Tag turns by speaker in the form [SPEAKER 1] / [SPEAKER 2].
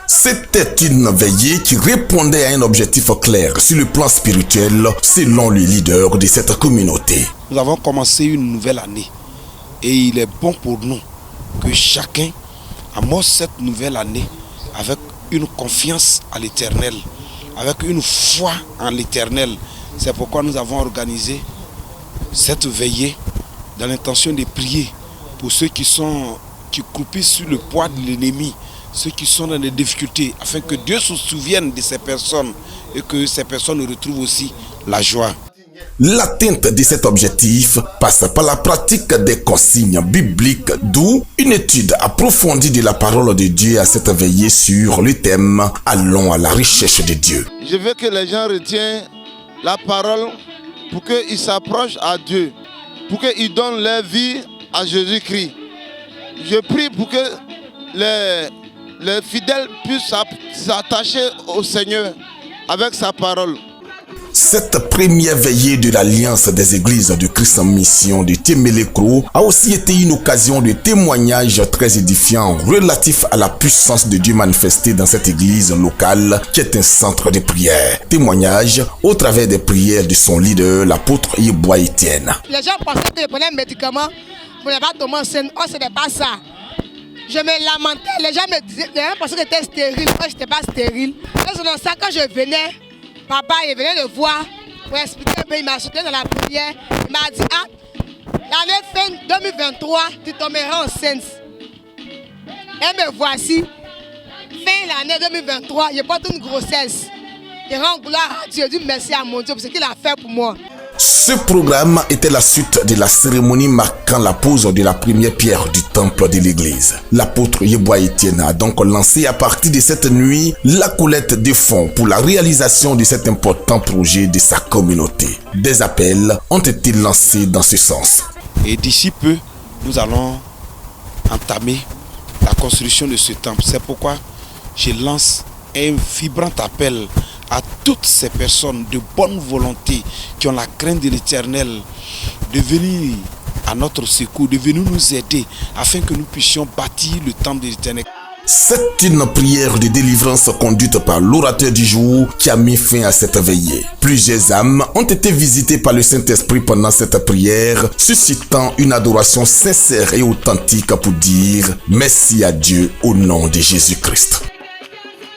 [SPEAKER 1] C'était une veillée qui répondait à un objectif clair sur le plan spirituel, selon le leader de cette communauté.
[SPEAKER 2] Nous avons commencé une nouvelle année et il est bon pour nous que chacun amorce cette nouvelle année avec une confiance à l'Éternel, avec une foi en l'Éternel. C'est pourquoi nous avons organisé cette veillée dans l'intention de prier pour ceux qui croupissent sur le poids de l'ennemi, ceux qui sont dans des difficultés, afin que Dieu se souvienne de ces personnes et que ces personnes retrouvent aussi la joie.
[SPEAKER 1] L'atteinte de cet objectif passe par la pratique des consignes bibliques, d'où une étude approfondie de la parole de Dieu à cette veillée sur le thème « Allons à la recherche de Dieu ».
[SPEAKER 3] Je veux que les gens retiennent la parole pour qu'ils s'approchent à Dieu, pour qu'ils donnent leur vie à Jésus-Christ. Je prie pour que les fidèles puissent s'attacher au Seigneur avec sa parole.
[SPEAKER 1] Cette première veillée de l'Alliance des Églises de Christ en Mission de Témélécro a aussi été une occasion de témoignages très édifiants relatifs à la puissance de Dieu manifestée dans cette église locale qui est un centre de prière. Témoignages au travers des prières de son leader, l'apôtre Yeboah Etienne.
[SPEAKER 4] Les gens pensaient que je prenais un médicament pour ne pas tomber enceinte. Oh, ce n'est pas ça. Je me lamentais. Les gens me disaient, les gens pensaient que j'étais stérile. Moi, je n'étais pas stérile. C'est dans ça, quand je venais, papa, il venait le voir pour expliquer un peu. Il m'a soutenu dans la prière. Il m'a dit, l'année fin 2023, tu tomberas enceinte. Et me voici, fin l'année 2023, je porte une grossesse. Je rends gloire à Dieu. Je dis merci à mon Dieu pour ce qu'il a fait pour moi.
[SPEAKER 1] Ce programme était la suite de la cérémonie marquant la pose de la première pierre du temple de l'église. L'apôtre Yeboah Etienne a donc lancé à partir de cette nuit la collecte de fonds pour la réalisation de cet important projet de sa communauté. Des appels ont été lancés dans ce sens.
[SPEAKER 2] Et d'ici peu, nous allons entamer la construction de ce temple. C'est pourquoi je lance un vibrant appel à toutes ces personnes de bonne volonté qui ont la crainte de l'Éternel de venir à notre secours, de venir nous aider afin que nous puissions bâtir le temple de l'Éternel.
[SPEAKER 1] C'est une prière de délivrance conduite par l'orateur du jour qui a mis fin à cette veillée. Plusieurs âmes ont été visitées par le Saint-Esprit pendant cette prière, suscitant une adoration sincère et authentique pour dire merci à Dieu au nom de Jésus-Christ.